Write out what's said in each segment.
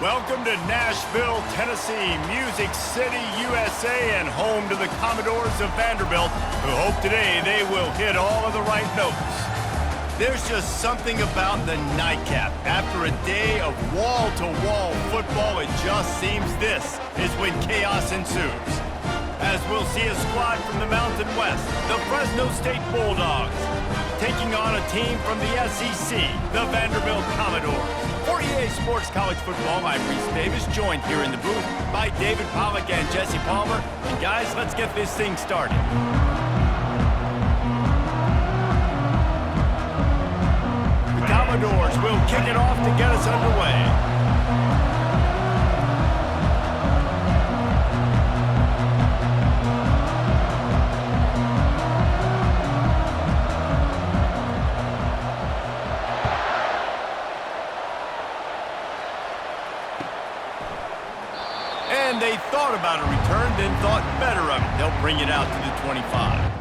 Welcome to Nashville, Tennessee, Music City, USA, and home to the Commodores of Vanderbilt, who hope today they will hit all of the right notes. There's just something about the nightcap. After a day of wall-to-wall football, it just seems this is when chaos ensues. As we'll see a squad from the Mountain West, the Fresno State Bulldogs, taking on a team from the SEC, the Vanderbilt Commodores. For EA Sports College Football, I'm Reese Davis, joined here in the booth by David Pollack and Jesse Palmer. And guys, let's get this thing started. The Commodores will kick it off to get us underway. And they thought about a return, then thought better of it. They'll bring it out to the 25.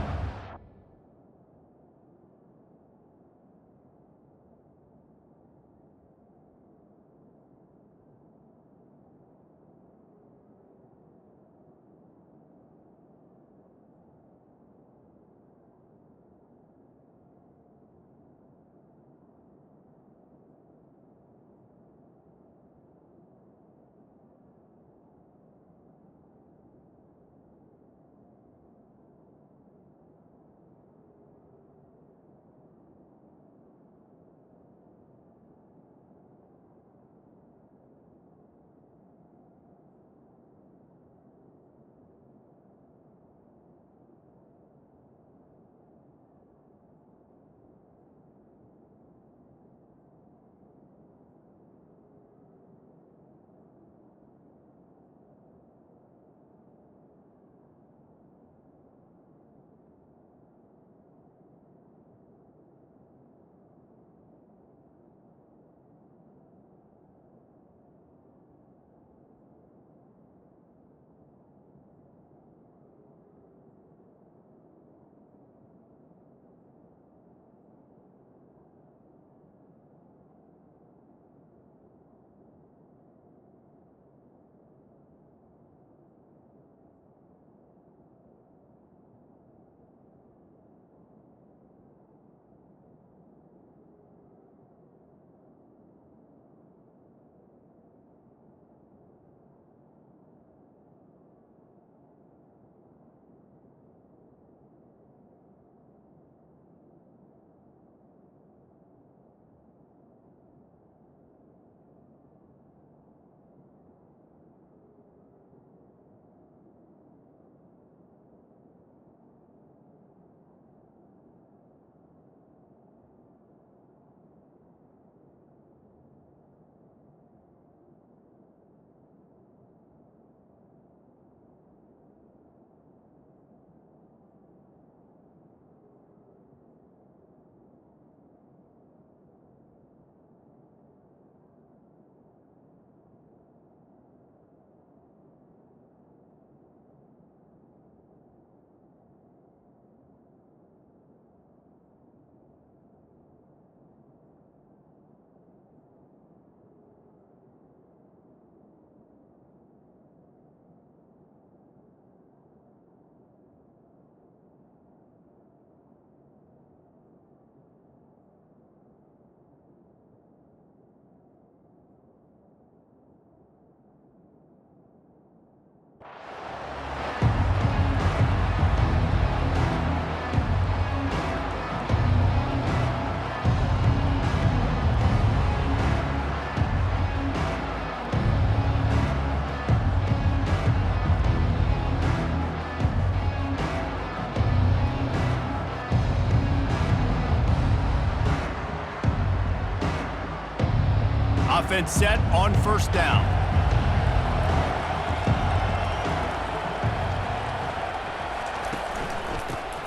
Offense set on first down.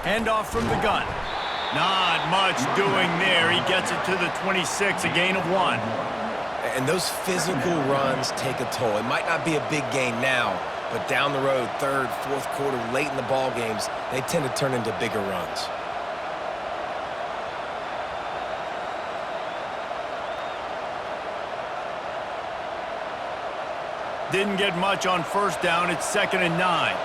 Handoff from the gun. Not much doing there. He gets it to the 26, a gain of 1. And those physical runs take a toll. It might not be a big gain now, but down the road, third, fourth quarter, late in the ball games, they tend to turn into bigger runs. Didn't get much on first down. It's 2nd and 9.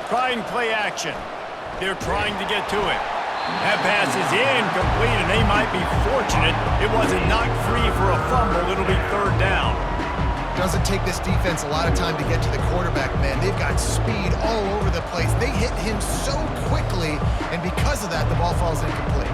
Trying play action. They're trying to get to it. That pass is incomplete, and they might be fortunate it wasn't knocked free for a fumble. It'll be 3rd down. Doesn't take this defense a lot of time to get to the quarterback, man. They've got speed all over the place. They hit him so quickly, and because of that, the ball falls incomplete.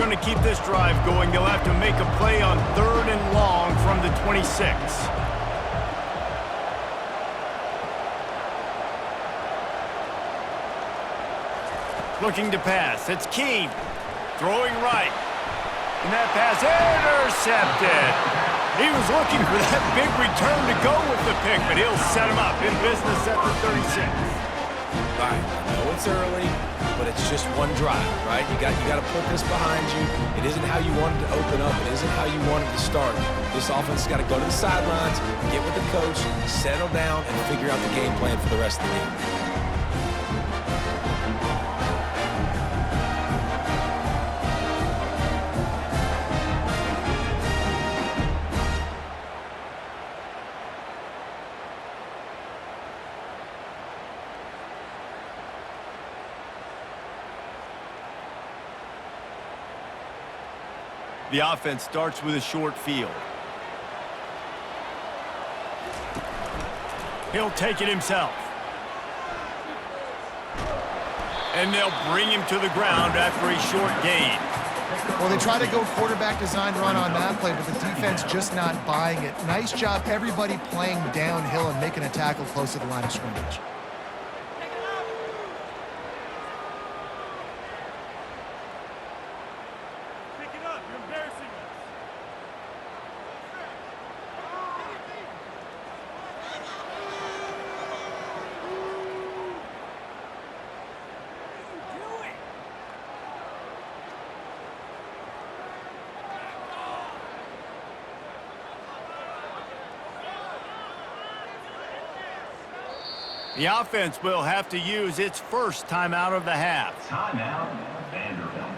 To keep this drive going, they'll have to make a play on 3rd and long from the 26. Looking to pass. It's Keene. Throwing right. And that pass intercepted. He was looking for that big return to go with the pick, but he'll set him up in business at the 36. All right, I know it's early, but it's just one drive, right? You got to put this behind you. It isn't how you wanted to open up. It isn't how you wanted to start. This offense has got to go to the sidelines, get with the coach, settle down, and figure out the game plan for the rest of the game. The offense starts with a short field. He'll take it himself. And they'll bring him to the ground after a short gain. Well, they try to go quarterback design run on that play, but the defense just not buying it. Nice job, everybody playing downhill and making a tackle close to the line of scrimmage. The offense will have to use its first timeout of the half. Timeout, Vanderbilt.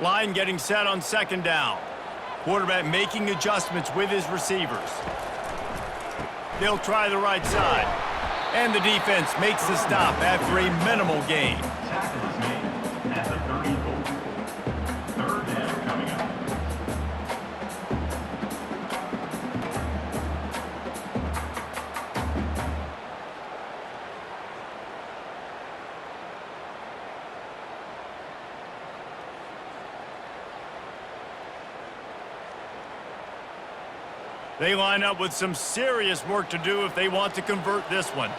Line getting set on 2nd down. Quarterback making adjustments with his receivers. They'll try the right side. And the defense makes the stop after a minimal gain. Tackle is made at the 34. 3rd down coming up. They line up with some serious work to do if they want to convert this one.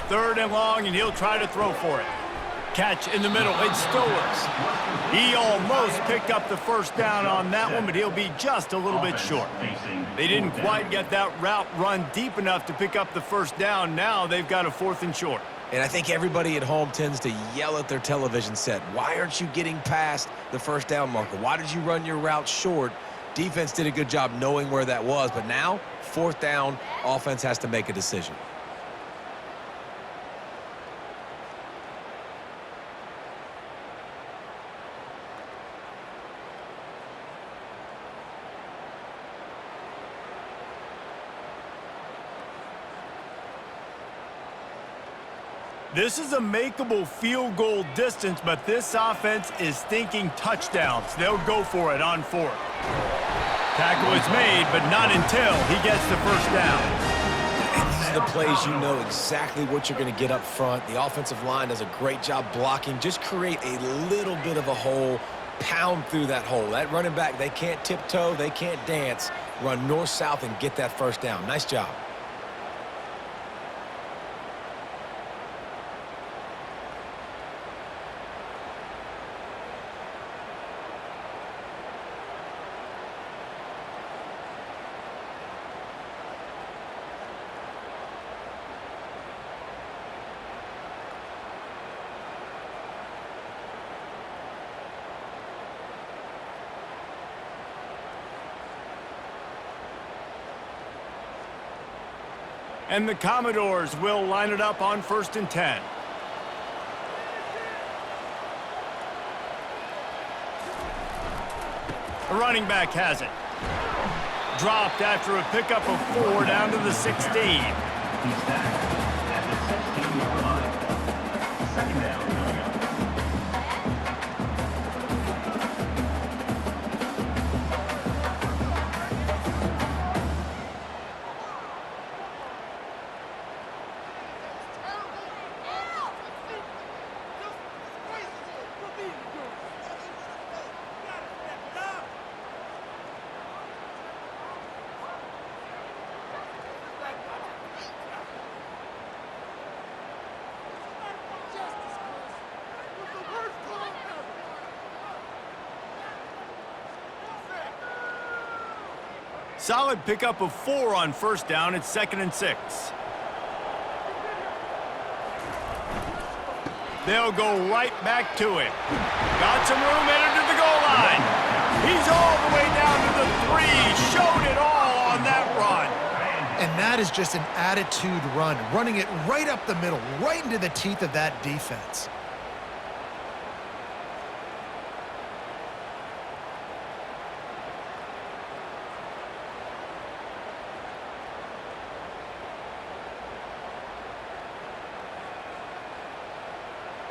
3rd and long, and he'll try to throw for it. Catch in the middle. It's Stowers. He almost picked up the first down on that one, but he'll be just a little bit short. They didn't quite get that route run deep enough to pick up the first down. Now they've got a 4th and short. And I think everybody at home tends to yell at their television set. Why aren't you getting past the first down marker? Why did you run your route short? Defense did a good job knowing where that was, but now, 4th down, offense has to make a decision. This is a makeable field goal distance, but this offense is thinking touchdowns. They'll go for it on 4th. Tackle is made, but not until he gets the first down. are the plays you know exactly what you're going to get up front. The offensive line does a great job blocking. Just create a little bit of a hole, pound through that hole. That running back, they can't tiptoe, they can't dance. Run north-south and get that first down. Nice job. And the Commodores will line it up on 1st and 10. The running back has it. Dropped after a pickup of 4 down to the 16. He's back at the 16-yard line. Second down coming up. Solid pickup of 4 on 1st down. It's 2nd and 6. They'll go right back to it. Got some room, entered to the goal line. He's all the way down to the 3. Showed it all on that run. And that is just an attitude run, running it right up the middle, right into the teeth of that defense.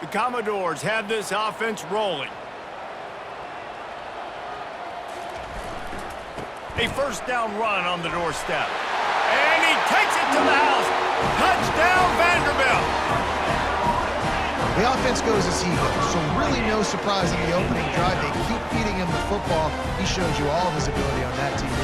The Commodores have this offense rolling. A 1st down run on the doorstep. And he takes it to the house. Touchdown, Vanderbilt. The offense goes as he goes, so really no surprise in the opening drive. They keep feeding him the football. He shows you all of his ability on that TV.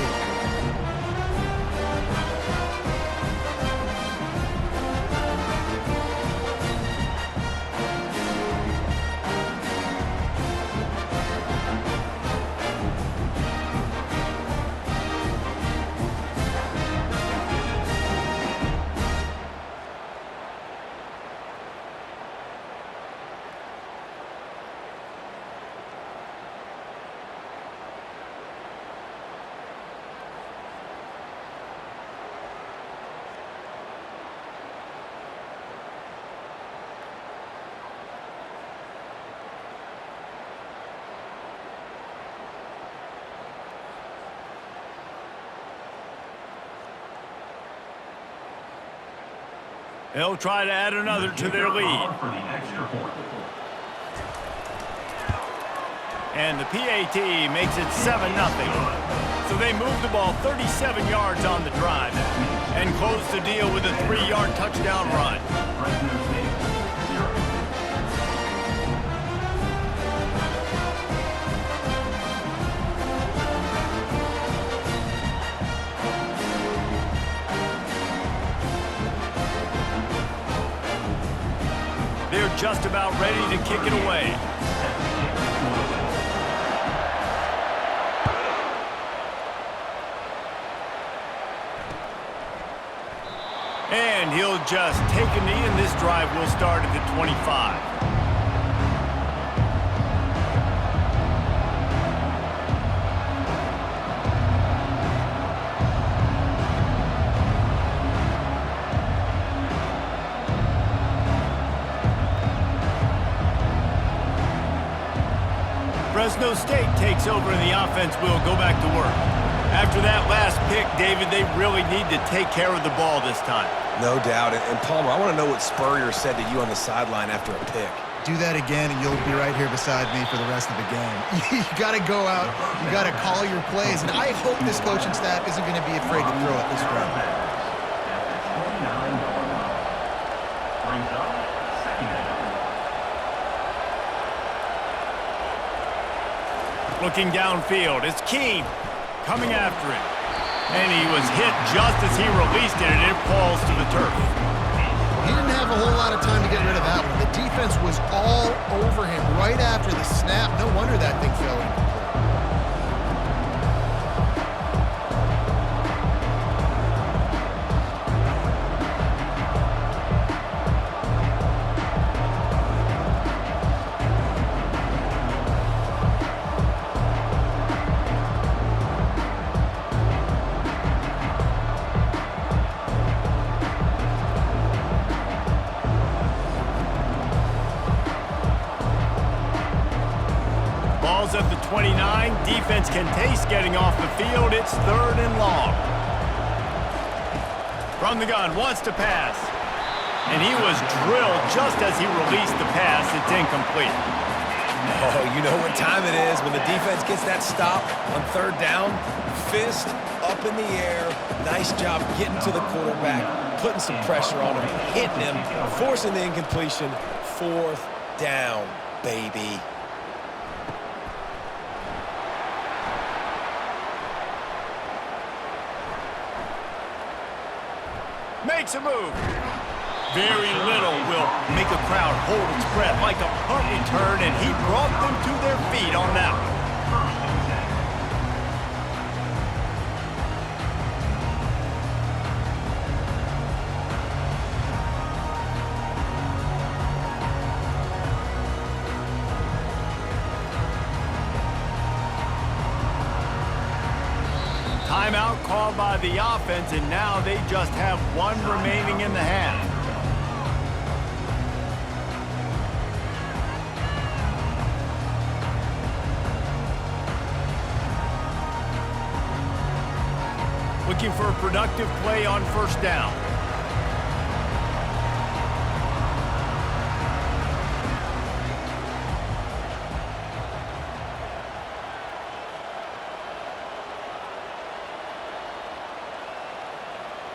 They'll try to add another to their lead. For the extra point. And the PAT makes it 7-0. So they move the ball 37 yards on the drive and close the deal with a 3-yard touchdown run. Fresno State, 0. They're just about ready to kick it away. And he'll just take a knee, and this drive will start at the 25. Fresno State takes over and the offense will go back to work. After that last pick, David, they really need to take care of the ball this time. No doubt. And Palmer, I want to know what Spurrier said to you on the sideline after a pick. Do that again, and you'll be right here beside me for the rest of the game. You got to go out. You got to call your plays. And I hope this coaching staff isn't going to be afraid to throw it this round. Looking downfield, it's Keene coming after it. And he was hit just as he released it, and it falls to the turf. He didn't have a whole lot of time to get rid of that one. The defense was all over him right after the snap. No wonder that thing fell incomplete. At the 29, defense can taste getting off the field. It's 3rd and long. From the gun, wants to pass. And he was drilled just as he released the pass. It's incomplete. Oh, you know what time it is when the defense gets that stop on 3rd down. Fist up in the air. Nice job getting to the quarterback, putting some pressure on him, hitting him, forcing the incompletion. 4th down, baby. Makes a move. Very little will make a crowd hold its breath like a punt return, and he brought them to their feet on that one. Timeout called by the offense, and now they just have one remaining in the half. Looking for a productive play on 1st down.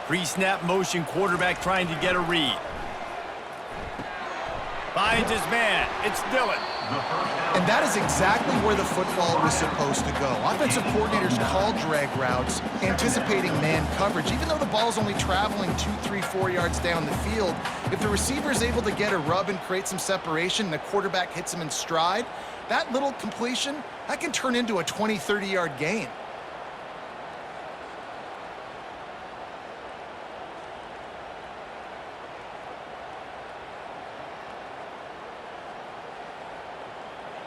Pre-snap motion, quarterback trying to get a read. Finds his man. It's Dillon. And that is exactly where the football was supposed to go. Offensive coordinators call drag routes, anticipating man coverage. Even though the ball's only traveling 2, 3, 4 yards down the field, if the receiver is able to get a rub and create some separation and the quarterback hits him in stride, that little completion, that can turn into a 20, 30-yard gain.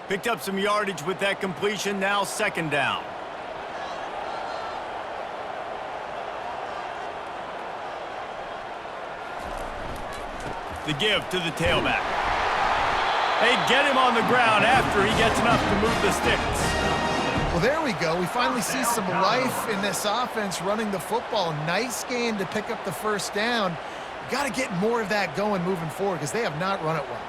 Picked up some yardage with that completion, now 2nd down. The give to the tailback. They get him on the ground after he gets enough to move the sticks. Well, there we go. We finally see some life in this offense running the football. Nice game to pick up the 1st down. Got to get more of that going moving forward because they have not run it well.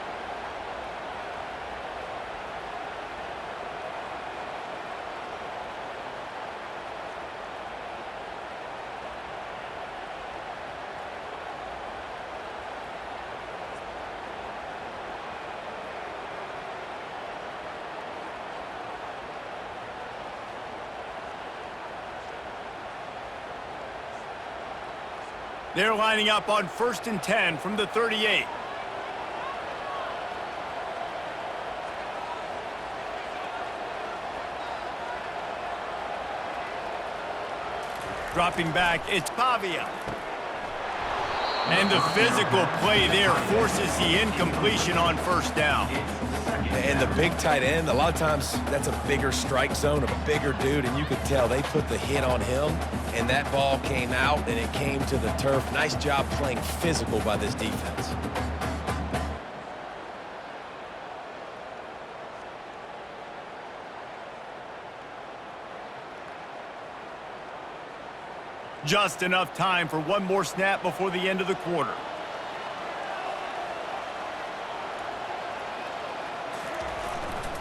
They're lining up on 1st and 10 from the 38. Dropping back, it's Pavia. And the physical play there forces the incompletion on 1st down. And the big tight end, a lot of times that's a bigger strike zone, a bigger dude, and you could tell they put the hit on him, and that ball came out, and it came to the turf. Nice job playing physical by this defense. Just enough time for one more snap before the end of the quarter.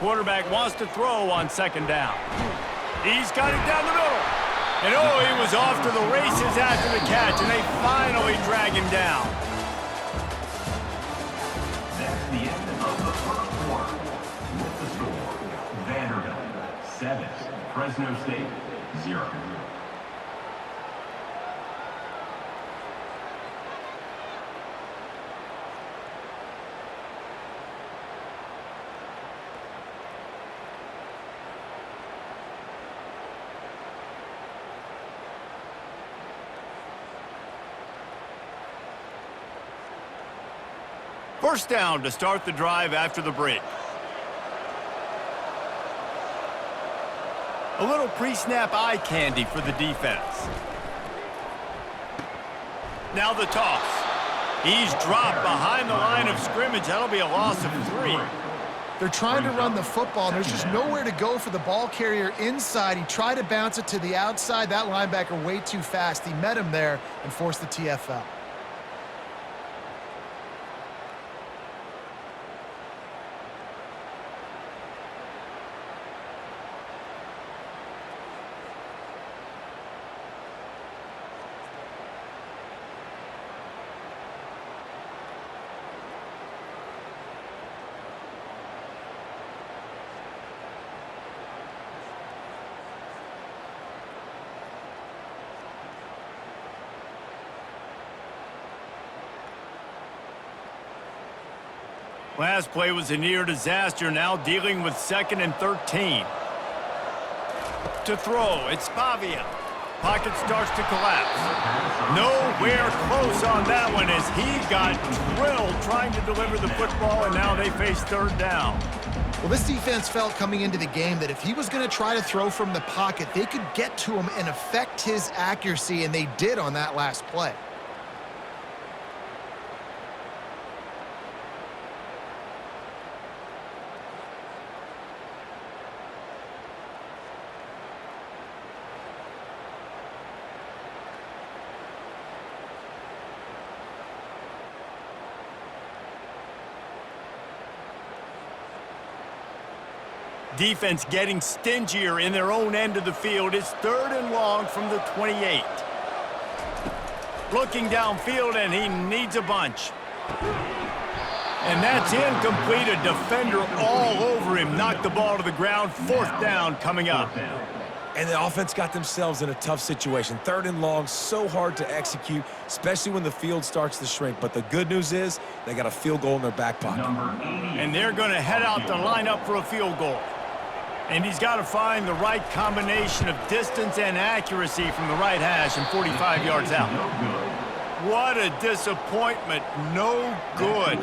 Quarterback wants to throw on 2nd down. He's got it down the middle. And oh, he was off to the races after the catch, and they finally drag him down. That's the end of the 1st quarter. With the score, Vanderbilt 7, 7, Fresno State, 0. First down to start the drive after the break. A little pre-snap eye candy for the defense. Now the toss. He's dropped behind the line of scrimmage. That'll be a loss of 3. They're trying to run the football, and there's just nowhere to go for the ball carrier inside. He tried to bounce it to the outside. That linebacker way too fast. He met him there and forced the TFL. Last play was a near disaster, now dealing with 2nd and 13. To throw, it's Pavia. Pocket starts to collapse. Nowhere close on that one as he got drilled trying to deliver the football, and now they face 3rd down. Well, this defense felt coming into the game that if he was going to try to throw from the pocket, they could get to him and affect his accuracy, and they did on that last play. Defense getting stingier in their own end of the field. It's 3rd and long from the 28. Looking downfield, and he needs a bunch. And that's incomplete. A defender all over him. Knocked the ball to the ground. 4th down coming up. And the offense got themselves in a tough situation. 3rd and long, so hard to execute, especially when the field starts to shrink. But the good news is they got a field goal in their back pocket. And they're going to head out to line up for a field goal. And he's got to find the right combination of distance and accuracy from the right hash and 45 yards out. What a disappointment. No good.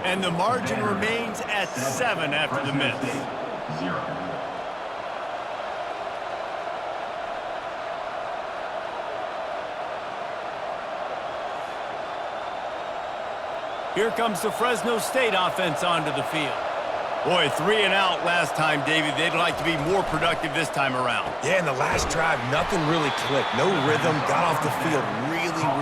And the margin remains at 7 after the miss. 0. Here comes the Fresno State offense onto the field. Boy, 3 and out last time, David. They'd like to be more productive this time around. Yeah, in the last drive, nothing really clicked. No rhythm, got off the field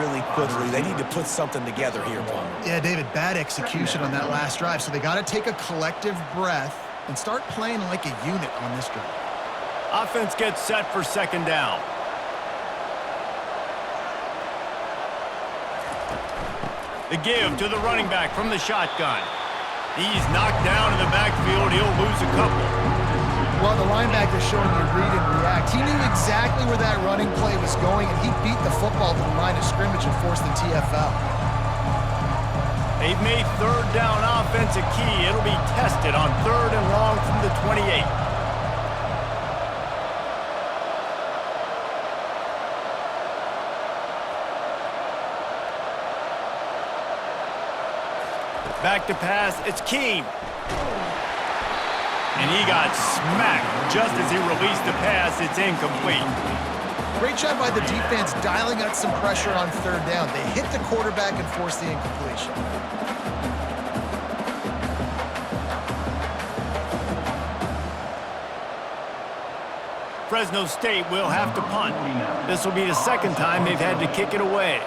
really quickly. They need to put something together here, Palmer. Yeah, David, bad execution on that last drive, so they got to take a collective breath and start playing like a unit on this drive. Offense gets set for 2nd down. The give to the running back from the shotgun. He's knocked down in the backfield. He'll lose a couple. Well, the linebacker's showing you read and react. He knew exactly where that running play was going, and he beat the football to the line of scrimmage and forced the TFL. They've made 3rd down offense a key. It'll be tested on 3rd and long from the 28. Back to pass, it's Keene. And he got smacked just as he released the pass. It's incomplete. Great job by the defense dialing out some pressure on 3rd down. They hit the quarterback and forced the incompletion. Fresno State will have to punt. This will be the 2nd time they've had to kick it away.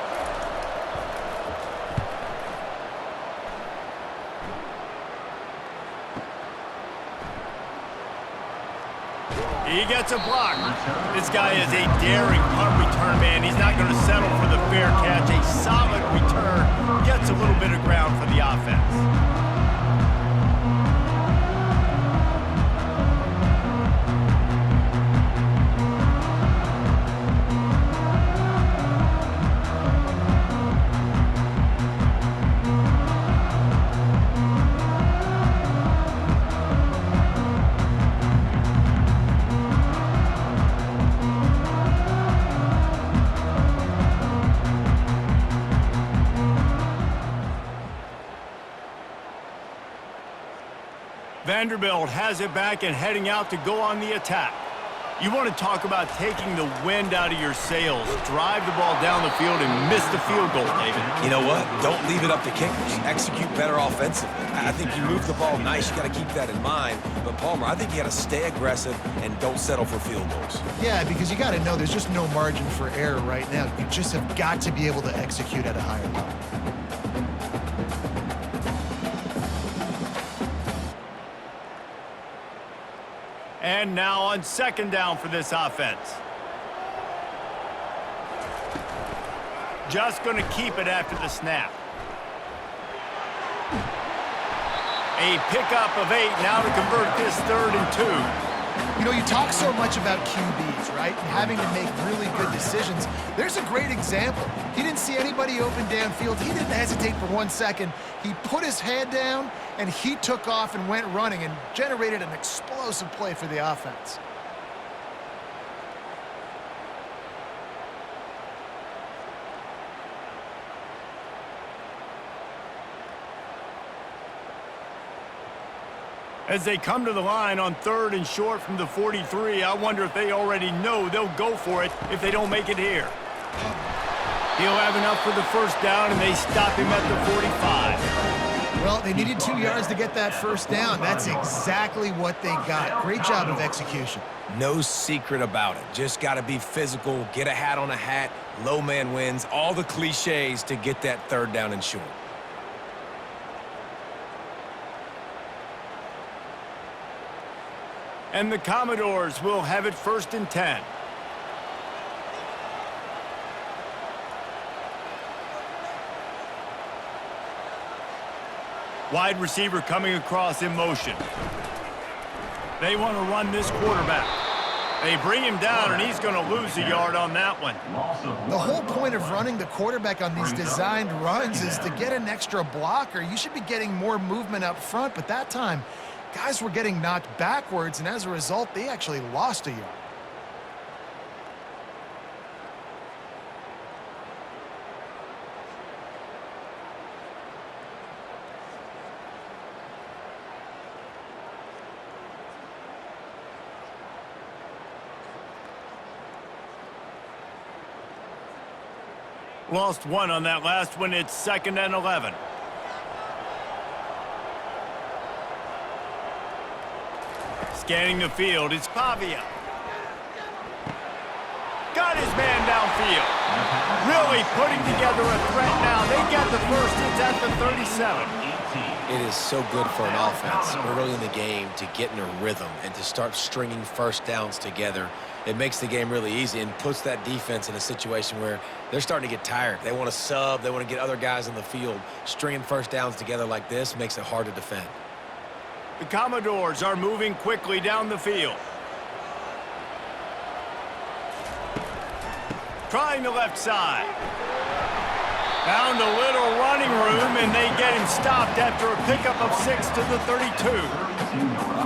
He gets a block. This guy is a daring punt return man. He's not going to settle for the fair catch. A solid return. Gets a little bit of ground for the offense. Vanderbilt has it back and heading out to go on the attack. You want to talk about taking the wind out of your sails. Drive the ball down the field and miss the field goal, David. You know what? Don't leave it up to kickers. Execute better offensively. I think you move the ball nice. You got to keep that in mind. But, Palmer, I think you got to stay aggressive and don't settle for field goals. Yeah, because you got to know there's just no margin for error right now. You just have got to be able to execute at a higher level. And now on second down for this offense. Just going to keep it after the snap. A pickup of 8 now to convert this 3rd and 2. You know, you talk so much about QBs, right? And having to make really good decisions. There's a great example. He didn't see anybody open downfield. He didn't hesitate for 1 second. He put his head down, and he took off and went running and generated an explosive play for the offense. As they come to the line on 3rd and short from the 43, I wonder if they already know they'll go for it if they don't make it here. He'll have enough for the first down, and they stop him at the 45. Well, they needed 2 yards to get that first down. That's exactly what they got. Great job of execution. No secret about it. Just got to be physical, get a hat on a hat, low man wins, all the cliches to get that 3rd down and short. And the Commodores will have it 1st and 10. Wide receiver coming across in motion. They want to run this quarterback. They bring him down, and he's going to lose a yard on that one. The whole point of running the quarterback on these designed runs is to get an extra blocker. You should be getting more movement up front, but that time, guys were getting knocked backwards, and as a result, they actually lost a yard. Lost 1 on that last one. It's 2nd and 11. Scanning the field, it's Pavia. Got his man downfield. Really putting together a threat now. They get the first. It's at the 37. It is so good for an offense early in the game to get in a rhythm and to start stringing first downs together. It makes the game really easy and puts that defense in a situation where they're starting to get tired. They want to sub. They want to get other guys on the field. Stringing first downs together like this makes it hard to defend. The Commodores are moving quickly down the field. Trying the left side. Found a little running room, and they get him stopped after a pickup of 6 to the 32.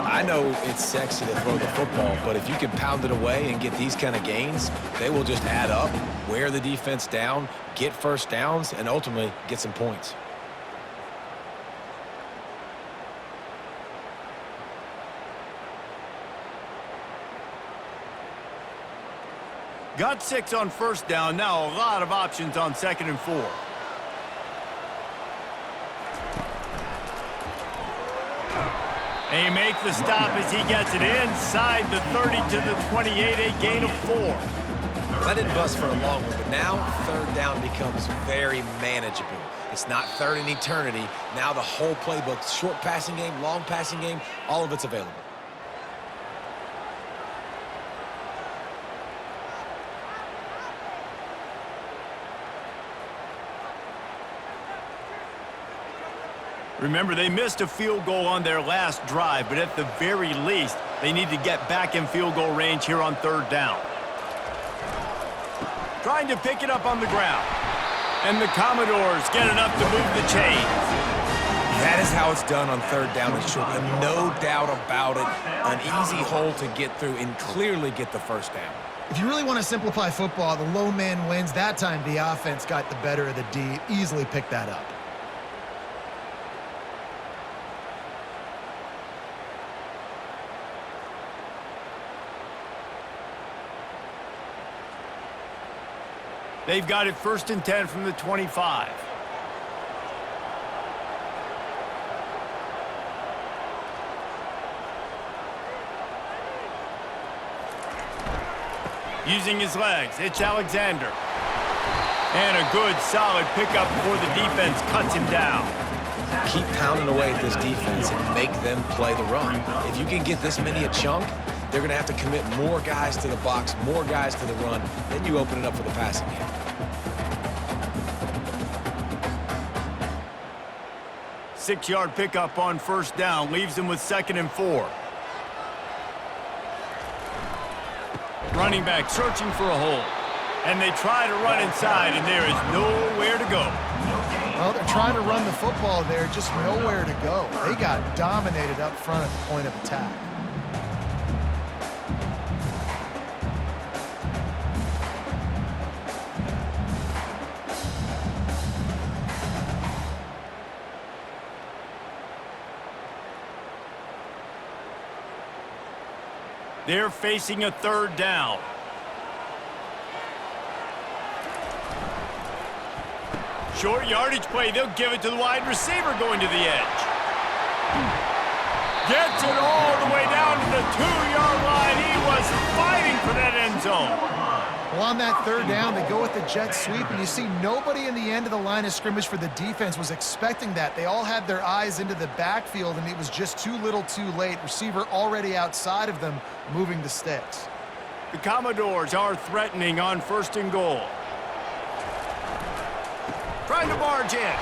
I know it's sexy to throw the football, but if you can pound it away and get these kind of gains, they will just add up, wear the defense down, get first downs, and ultimately get some points. Got 6 on first down. Now a lot of options on 2nd and 4. They make the stop as he gets it inside the 30 to the 28, a gain of 4. That didn't bust for a long one, but now 3rd down becomes very manageable. It's not 3rd and eternity. Now the whole playbook, short passing game, long passing game, all of it's available. Remember, they missed a field goal on their last drive, but at the very least, they need to get back in field goal range here on 3rd down. Trying to pick it up on the ground. And the Commodores get enough to move the chains. That is how it's done on 3rd down and short. And no doubt about it, an easy hole to get through and clearly get the first down. If you really want to simplify football, the low man wins. That time, the offense got the better of the D. Easily picked that up. They've got it 1st and 10 from the 25. Using his legs, it's Alexander. And a good, solid pickup before the defense cuts him down. Keep pounding away at this defense and make them play the run. If you can get this many a chunk, they're going to have to commit more guys to the box, more guys to the run. Then you open it up for the passing game. Six-yard pickup on 1st down leaves him with 2nd and 4. Running back searching for a hole. And they try to run inside, and there is nowhere to go. Well, they're trying to run the football there, just nowhere to go. They got dominated up front at the point of attack. They're facing a 3rd down. Short yardage play. They'll give it to the wide receiver going to the edge. Gets it all the way down to the 2-yard line. He was fighting for that end zone. Well, on that 3rd down, they go with the jet sweep, and you see nobody in the end of the line of scrimmage for the defense was expecting that. They all had their eyes into the backfield, and it was just too little too late. Receiver already outside of them, moving the sticks. The Commodores are threatening on 1st and goal. Trying to barge in.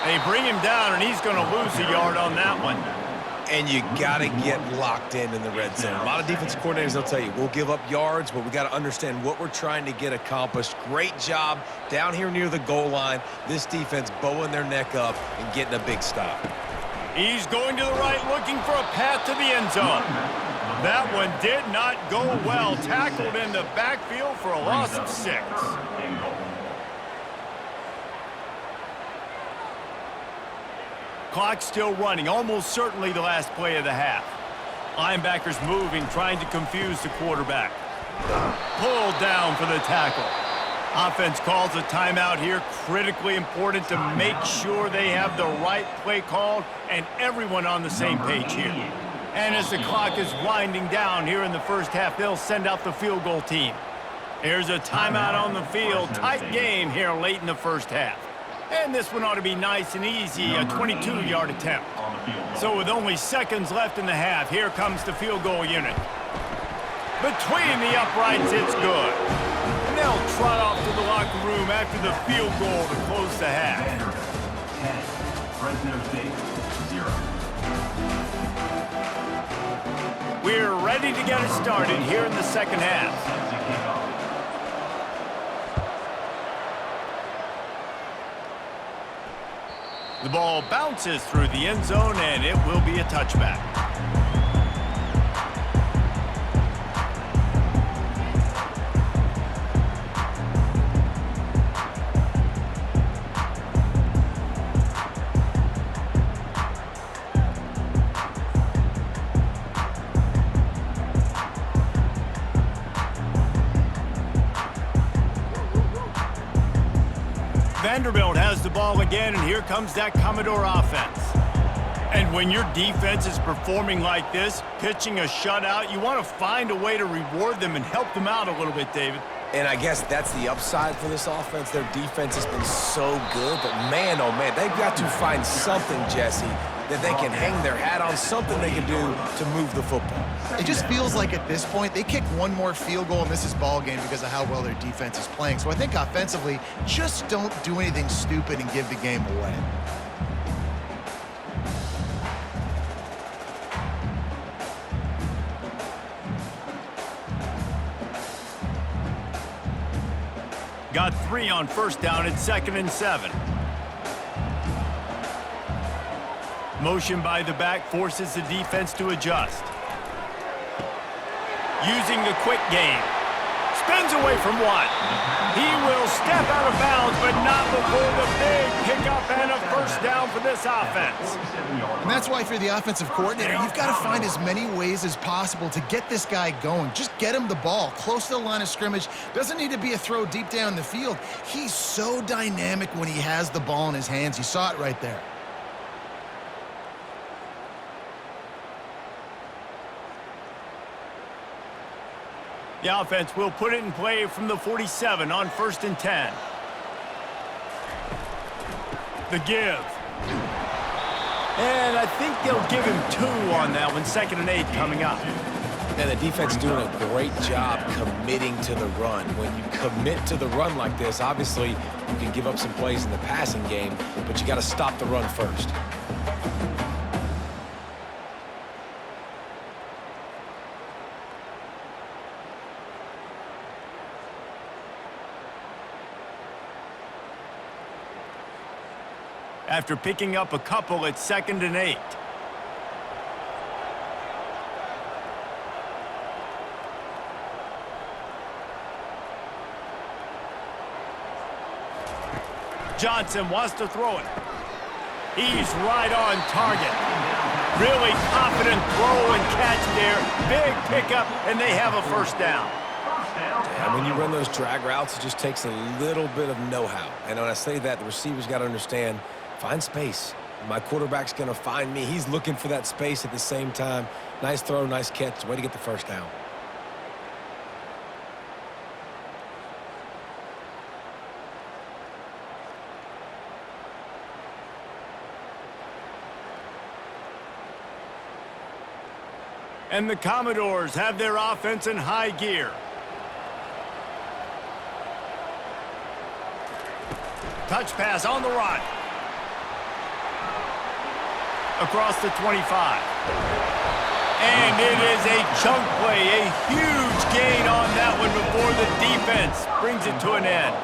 They bring him down, and he's going to lose a yard on that one. And you got to get locked in the red zone. A lot of defensive coordinators, they'll tell you, we'll give up yards, but we got to understand what we're trying to get accomplished. Great job down here near the goal line. This defense bowing their neck up and getting a big stop. He's going to the right, looking for a path to the end zone. That one did not go well. Tackled in the backfield for a loss of 6. Clock still running, almost certainly the last play of the half. Linebackers moving, trying to confuse the quarterback. Pulled down for the tackle. Offense calls a timeout here. Critically important to make sure they have the right play called and everyone on the same page here. And as the clock is winding down here in the 1st half, they'll send out the field goal team. There's a timeout on the field. Tight game here late in the 1st half. And this one ought to be nice and easy, a 22-yard attempt. So with only seconds left in the half, here comes the field goal unit. Between the uprights, it's good. And they'll trot off to the locker room after the field goal to close the half. 10, Fresno State, 0. We're ready to get it started here in the 2nd half. The ball bounces through the end zone, and it will be a touchback. Vanderbilt has the ball again, and here comes that Commodore offense. And when your defense is performing like this, pitching a shutout, you want to find a way to reward them and help them out a little bit, David. And I guess that's the upside for this offense. Their defense has been so good, but man, oh man, they've got to find something, Jesse, that they can hang their hat on, something they can do to move the football. It just feels like at this point, they kick one more field goal and this is ball game because of how well their defense is playing. So I think offensively, just don't do anything stupid and give the game away. Got 3 on 1st down at 2nd and 7. Motion by the back forces the defense to adjust. Using the quick game. Spins away from one. He will step out of bounds, but not before the big pickup and a first down for this offense. And that's why if you're the offensive coordinator, you've got to find as many ways as possible to get this guy going. Just get him the ball close to the line of scrimmage. Doesn't need to be a throw deep down the field. He's so dynamic when he has the ball in his hands. You saw it right there. The offense will put it in play from the 47 on 1st and 10. The give. And I think they'll give him 2 on that one, 2nd and 8 coming up. And the defense doing a great job committing to the run. When you commit to the run like this, obviously you can give up some plays in the passing game, but you got to stop the run first. After picking up a couple, it's 2nd and 8. Johnson wants to throw it. He's right on target. Really confident throw and catch there. Big pickup, and they have a first down. And when you run those drag routes, it just takes a little bit of know-how. And when I say that, the receiver's got to understand, find space. My quarterback's going to find me. He's looking for that space at the same time. Nice throw, nice catch. Way to get the first down. And the Commodores have their offense in high gear. Touch pass on the run. Across the 25. And it is a chunk play, a huge gain on that one before the defense brings it to an end.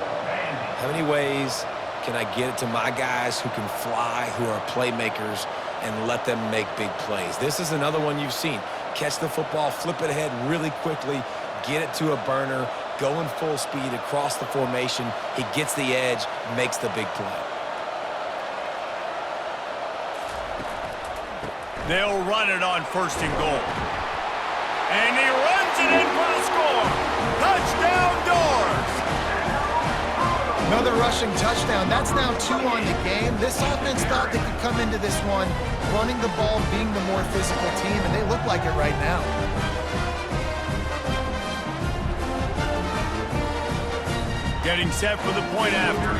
How many ways can I get it to my guys who can fly, who are playmakers, and let them make big plays? This is another one you've seen. Catch the football, flip it ahead really quickly, get it to a burner, go in full speed across the formation. He gets the edge, makes the big play. They'll run it on 1st and goal. And he runs it in for a score. Touchdown, Doors! Another rushing touchdown. That's now 2 on the game. This offense thought they could come into this one running the ball, being the more physical team, and they look like it right now. Getting set for the point after.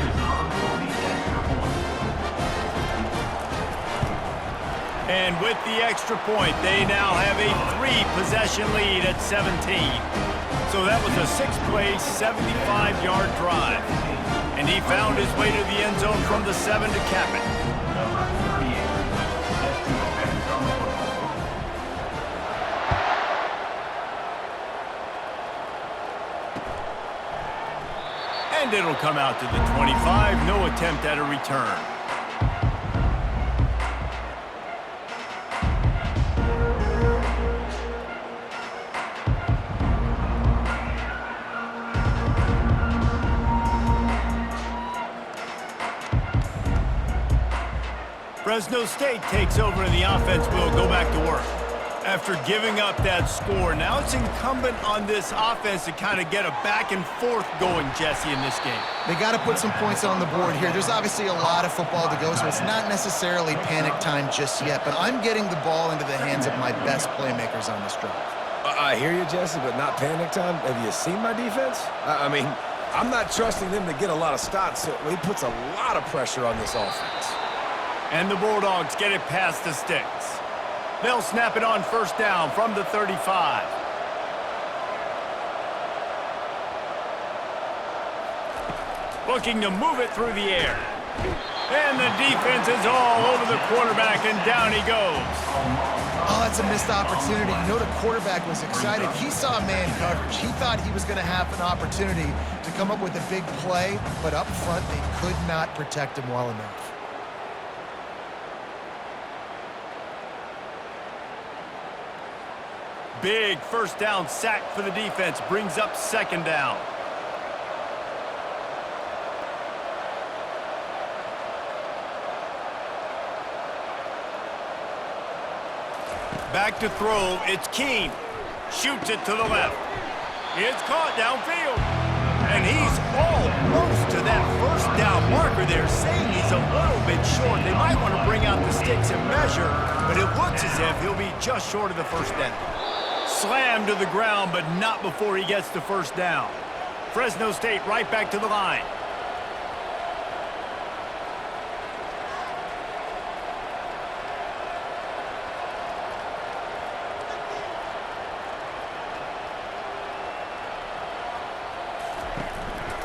And with the extra point, they now have a 3-possession lead at 17. So that was a 6-play, 75-yard drive. And he found his way to the end zone from the 7 to cap it. And it'll come out to the 25. No attempt at a return. Fresno State takes over and the offense will go back to work. After giving up that score, now it's incumbent on this offense to kind of get a back and forth going, Jesse, in this game. They got to put some points on the board here. There's obviously a lot of football to go, so it's not necessarily panic time just yet, but I'm getting the ball into the hands of my best playmakers on this drive. I hear you, Jesse, but not panic time. Have you seen my defense? I mean, I'm not trusting them to get a lot of stops, so he puts a lot of pressure on this offense. And the Bulldogs get it past the sticks. They'll snap it on 1st down from the 35. Looking to move it through the air. And the defense is all over the quarterback, and down he goes. Oh, that's a missed opportunity. You know the quarterback was excited. He saw man coverage. He thought he was going to have an opportunity to come up with a big play, but up front they could not protect him well enough. Big first down sack for the defense. Brings up second down. Back to throw. It's Keene. Shoots it to the left. It's caught downfield. And he's almost to that first down marker there, saying he's a little bit short. They might want to bring out the sticks and measure, but it looks as if he'll be just short of the first down. Slammed to the ground, but not before he gets the first down. Fresno State right back to the line.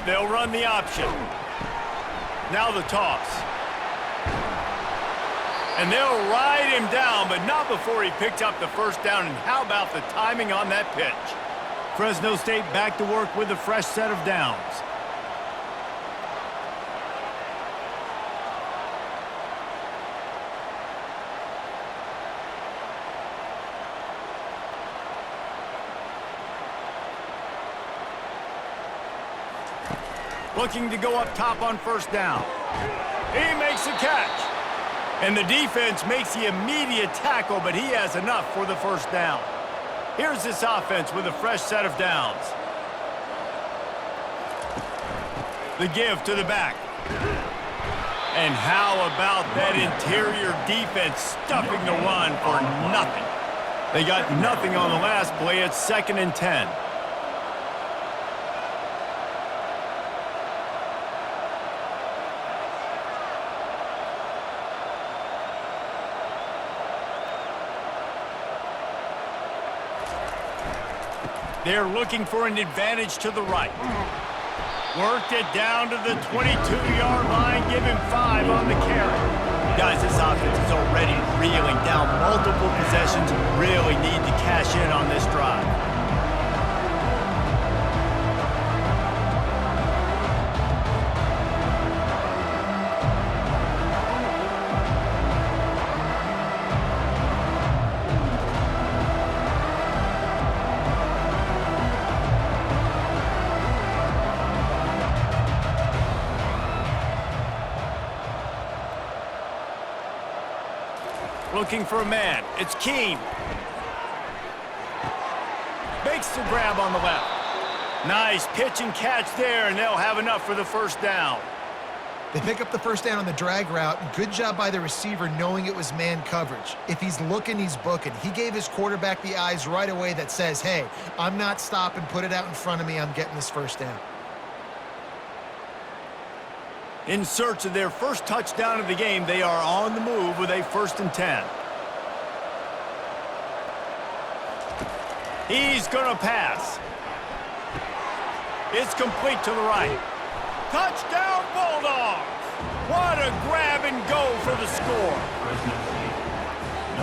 They'll run the option. Now the toss. And they'll ride him down, but not before he picked up the first down. And how about the timing on that pitch? Fresno State back to work with a fresh set of downs. Looking to go up top on first down. He makes a catch. And the defense makes the immediate tackle, but he has enough for the first down. Here's this offense with a fresh set of downs. The give to the back. And how about that interior defense stuffing the run for nothing? They got nothing on the last play. It's 2nd and 10. They're looking for an advantage to the right. Worked it down to the 22-yard line. Give him 5 on the carry. Guys, this offense is already reeling down multiple possessions. Really need to cash in on this drive. Looking for a man. It's Keene. Makes the grab on the left. Nice pitch and catch there, and they'll have enough for the first down. They pick up the first down on the drag route. Good job by the receiver knowing it was man coverage. If he's looking, he's booking. He gave his quarterback the eyes right away that says, hey, I'm not stopping. Put it out in front of me. I'm getting this first down. In search of their first touchdown of the game, they are on the move with a 1st and 10. He's going to pass. It's complete to the right. Touchdown, Bulldogs! What a grab and go for the score.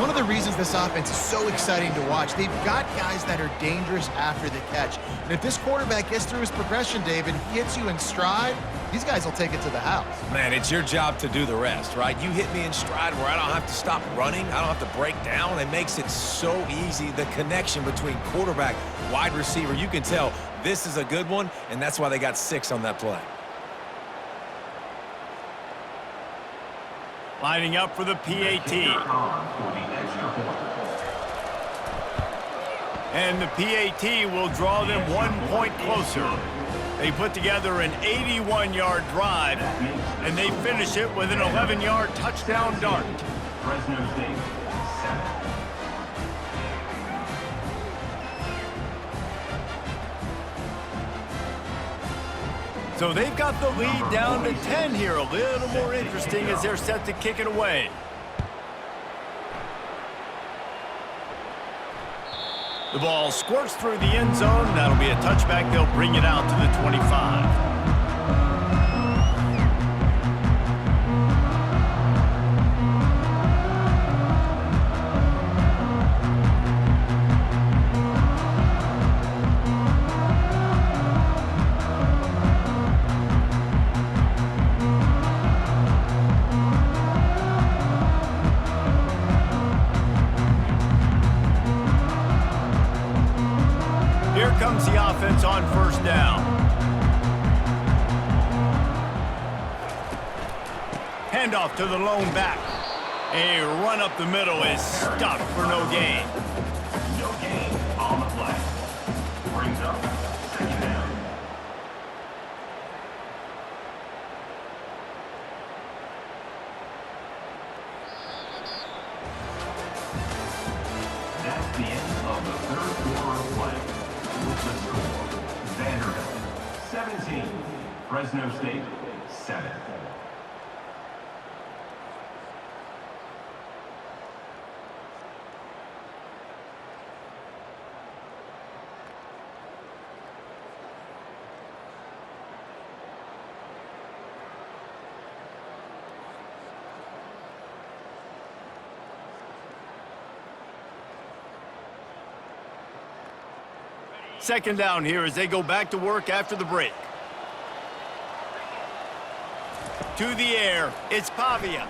One of the reasons this offense is so exciting to watch, they've got guys that are dangerous after the catch. And if this quarterback gets through his progression, David, he hits you in stride, these guys will take it to the house. Man, it's your job to do the rest, right? You hit me in stride where I don't have to stop running. I don't have to break down. It makes it so easy. The connection between quarterback, wide receiver, you can tell this is a good one, and that's why they got 6 on that play. Lining up for the PAT. And the PAT will draw them 1 point closer. They put together an 81-yard drive, and they finish it with an 11-yard touchdown dart. Fresno State, 7. So they've got the lead down to 10 here. A little more interesting as they're set to kick it away. The ball squirts through the end zone. That'll be a touchback. They'll bring it out to the 25. Here comes the offense on first down. Handoff to the lone back. A run up the middle is stuffed for no gain. No gain on the play. Brings up second down. That's the end of the third quarter of play. With the score, Vanderbilt 17, Fresno State 7. Second down here as they go back to work after the break. To the air, it's Pavia.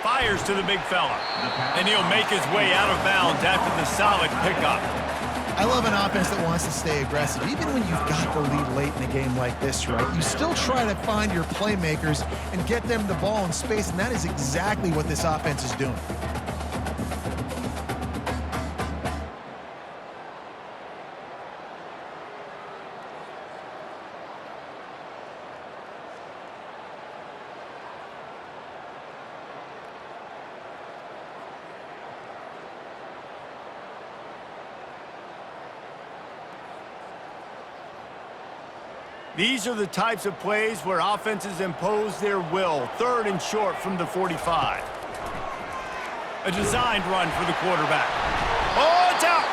Fires to the big fella. And he'll make his way out of bounds after the solid pickup. I love an offense that wants to stay aggressive. Even when you've got the lead late in a game like this, right? You still try to find your playmakers and get them the ball in space, and that is exactly what this offense is doing. These are the types of plays where offenses impose their will. Third and short from the 45. A designed run for the quarterback. Oh, it's out!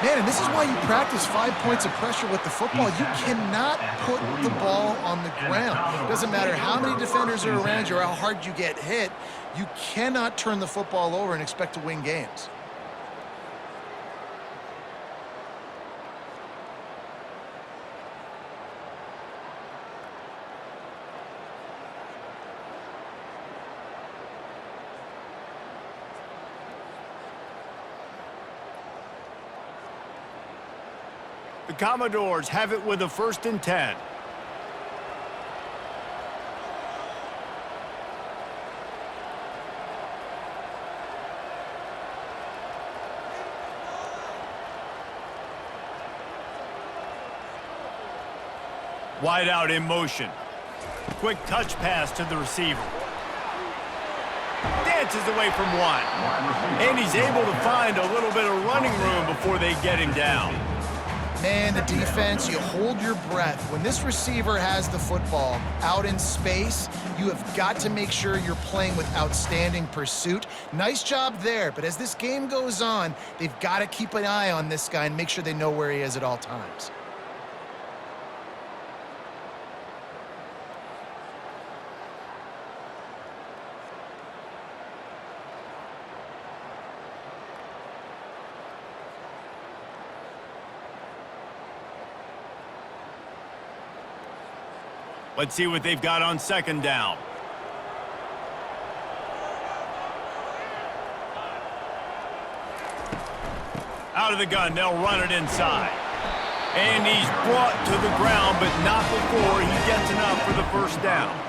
Man, and this is why you practice 5 points of pressure with the football. You cannot put the ball on the ground. It doesn't matter how many defenders are around you or how hard you get hit. You cannot turn the football over and expect to win games. The Commodores have it with a 1st and 10. Wide out in motion. Quick touch pass to the receiver. Dances away from one. And he's able to find a little bit of running room before they get him down. Man, the defense, you hold your breath. When this receiver has the football out in space, you have got to make sure you're playing with outstanding pursuit. Nice job there, but as this game goes on, they've got to keep an eye on this guy and make sure they know where he is at all times. Let's see what they've got on 2nd down. Out of the gun, they'll run it inside. And he's brought to the ground, but not before he gets enough for the 1st down.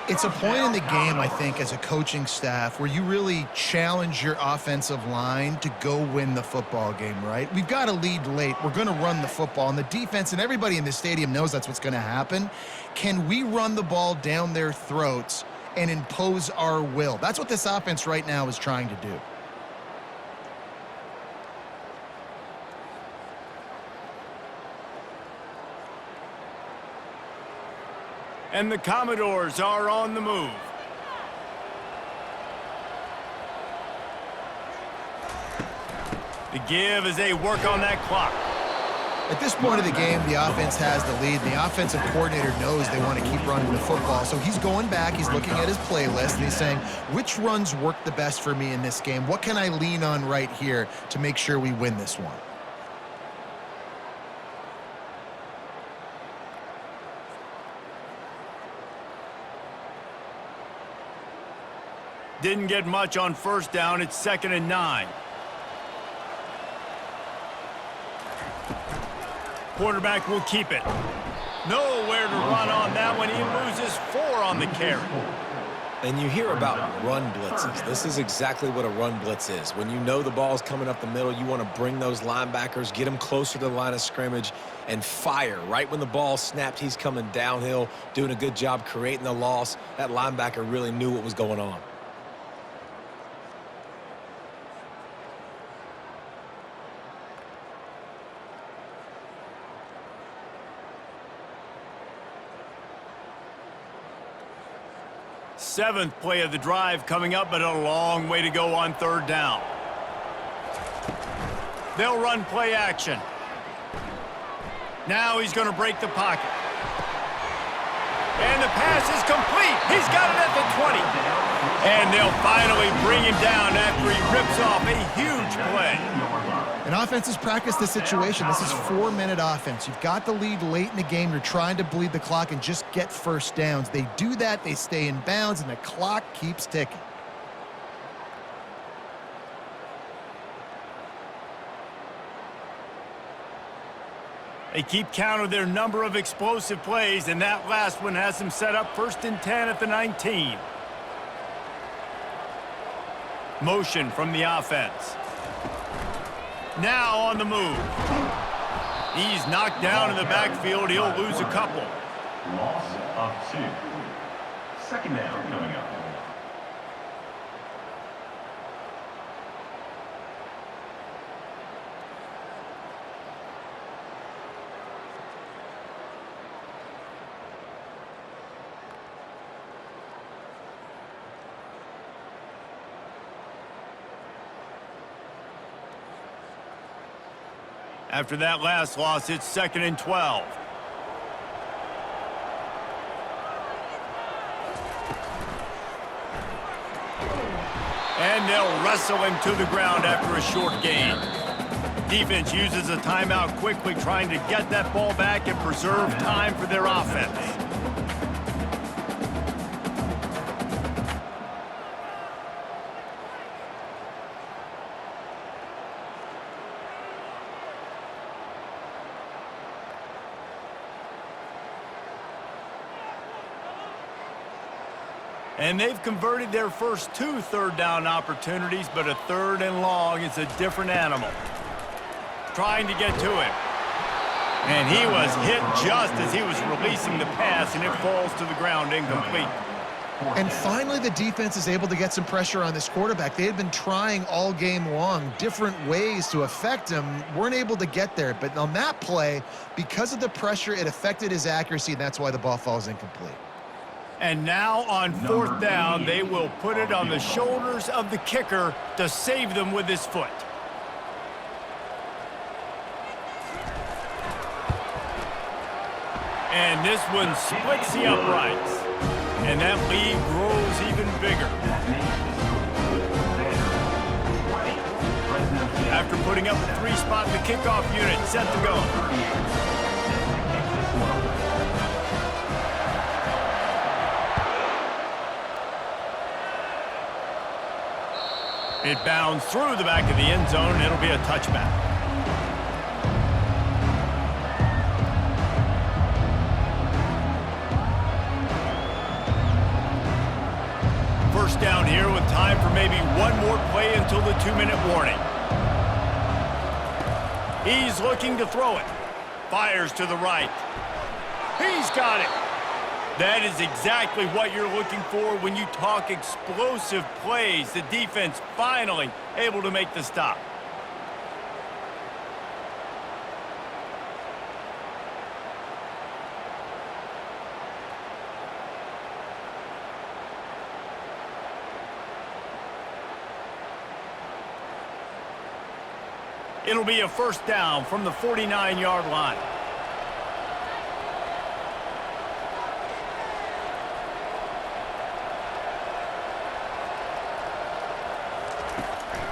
It's a point in the game, I think, as a coaching staff where you really challenge your offensive line to go win the football game, right? We've got a lead late. We're going to run the football, and the defense and everybody in the stadium knows that's what's going to happen. Can we run the ball down their throats and impose our will? That's what this offense right now is trying to do. And the Commodores are on the move. The give as they work on that clock. At this point of the game, the offense has the lead. The offensive coordinator knows they want to keep running the football. So he's going back, he's looking at his playlist, and he's saying, which runs work the best for me in this game? What can I lean on right here to make sure we win this one? Didn't get much on 1st down. It's 2nd and 9. Quarterback will keep it. Nowhere to run on that one. He loses 4 on the carry. And you hear about run blitzes. This is exactly what a run blitz is. When you know the ball's coming up the middle, you want to bring those linebackers, get them closer to the line of scrimmage, and fire. Right when the ball snapped, he's coming downhill, doing a good job creating the loss. That linebacker really knew what was going on. Seventh play of the drive coming up, but a long way to go on 3rd down. They'll run play action. Now he's going to break the pocket. And the pass is complete. He's got it at the 20. And they'll finally bring him down after he rips off a huge play. And offenses practice this situation. This is 4-minute offense. You've got the lead late in the game. You're trying to bleed the clock and just get first downs. They do that, they stay in bounds, and the clock keeps ticking. They keep count of their number of explosive plays, and that last one has them set up 1st and 10 at the 19. Motion from the offense. Now on the move. He's knocked down in the backfield. He'll lose a couple. Loss of 2. 2nd down coming up. After that last loss, it's 2nd and 12. And they'll wrestle him to the ground after a short gain. Defense uses a timeout quickly, trying to get that ball back and preserve time for their offense. And they've converted their first 2 3rd down opportunities, but a 3rd and long is a different animal. Trying to get to him. And he was hit just as he was releasing the pass, and it falls to the ground incomplete. And finally, the defense is able to get some pressure on this quarterback. They had been trying all game long, different ways to affect him, weren't able to get there. But on that play, because of the pressure, it affected his accuracy, and that's why the ball falls incomplete. And now on 4th down, they will put it on the shoulders of the kicker to save them with his foot. And this one splits the uprights. And that lead grows even bigger. After putting up a 3-spot, the kickoff unit set to go. It bounds through the back of the end zone, and it'll be a touchback. First down here with time for maybe one more play until the 2-minute warning. He's looking to throw it. Fires to the right. He's got it. That is exactly what you're looking for when you talk explosive plays. The defense finally able to make the stop. It'll be a first down from the 49-yard line.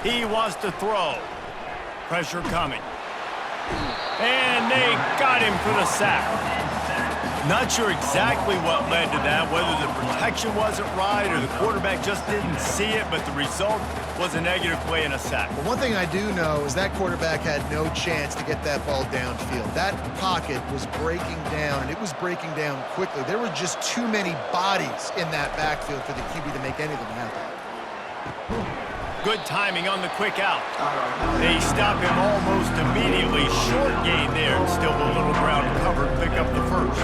He wants to throw. Pressure coming. And they got him for the sack. Not sure exactly what led to that, whether the protection wasn't right or the quarterback just didn't see it, but the result was a negative play and a sack. But one thing I do know is that quarterback had no chance to get that ball downfield. That pocket was breaking down, and it was breaking down quickly. There were just too many bodies in that backfield for the QB to make anything happen. Good timing on the quick out. They stop him almost immediately. Short gain there, and still a little ground covered. Pick up the first.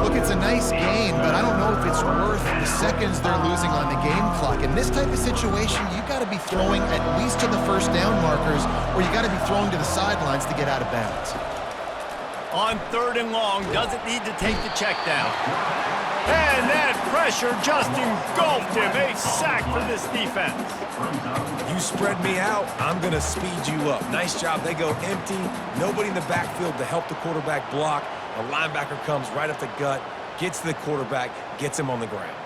Look, it's a nice gain, but I don't know if it's worth the seconds they're losing on the game clock. In this type of situation, you've got to be throwing at least to the first down markers, or you got to be throwing to the sidelines to get out of bounds. On 3rd and long, doesn't need to take the check down. And that pressure just engulfed him. A sack for this defense. You spread me out, I'm going to speed you up. Nice job. They go empty. Nobody in the backfield to help the quarterback block. The linebacker comes right up the gut, gets to the quarterback, gets him on the ground.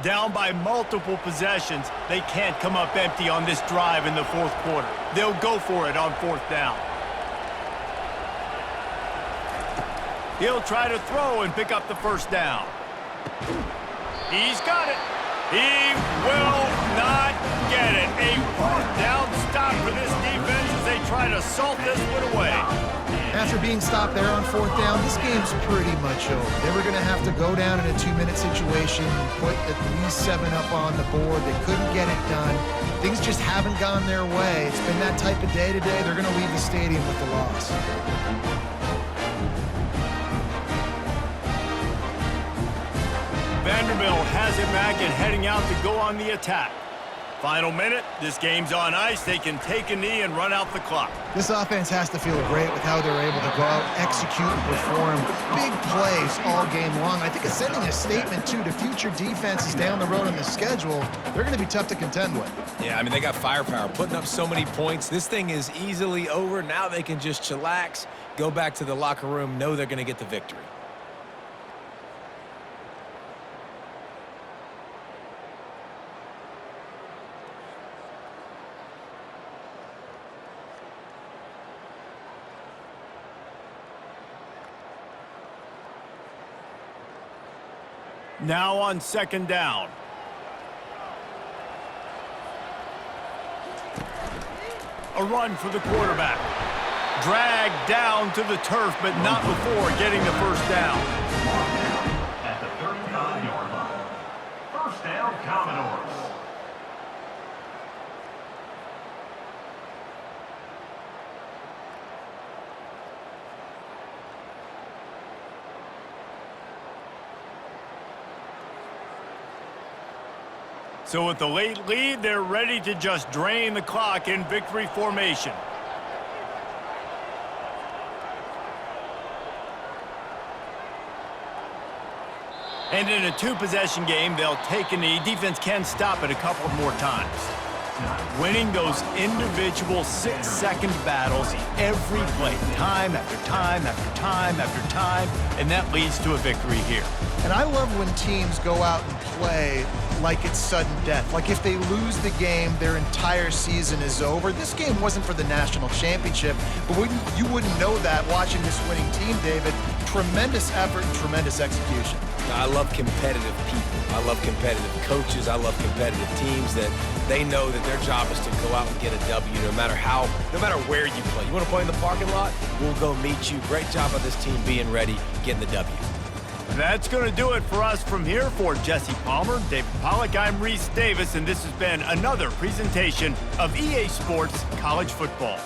Down by multiple possessions, they can't come up empty on this drive in the 4th quarter. They'll go for it on 4th down. He'll try to throw and pick up the first down. He's got it. He will not get it. A 4th down stop for this defense as they try to salt this one away. After being stopped there on 4th down, this game's pretty much over. They were going to have to go down in a 2-minute situation, put at least 7 up on the board. They couldn't get it done. Things just haven't gone their way. It's been that type of day today. They're going to leave the stadium with the loss. Vanderbilt has it back and heading out to go on the attack. Final minute, this game's on ice. They can take a knee and run out the clock. This offense has to feel great with how they're able to go out, execute, and perform big plays all game long. I think it's sending a statement, too, to future defenses down the road on the schedule. They're going to be tough to contend with. Yeah, I mean, they got firepower, putting up so many points. This thing is easily over. Now they can just chillax, go back to the locker room, know they're going to get the victory. Now on 2nd down. A run for the quarterback. Dragged down to the turf, but not before getting the first down. At the 35-yard line. First down, Commodores. So with the late lead, they're ready to just drain the clock in victory formation. And in a 2-possession game, they'll take a knee. Defense can stop it a couple more times. Winning those individual 6-second battles every play, time after time after time after time, and that leads to a victory here. And I love when teams go out and play like it's sudden death. Like if they lose the game, their entire season is over. This game wasn't for the national championship, but you wouldn't know that watching this winning team, David. Tremendous effort and tremendous execution. I love competitive people. I love competitive coaches. I love competitive teams that they know that their job is to go out and get a W no matter where you play. You want to play in the parking lot? We'll go meet you. Great job of this team being ready, getting the W. That's going to do it for us from here. For Jesse Palmer, David Pollack, I'm Reese Davis, and this has been another presentation of EA Sports College Football.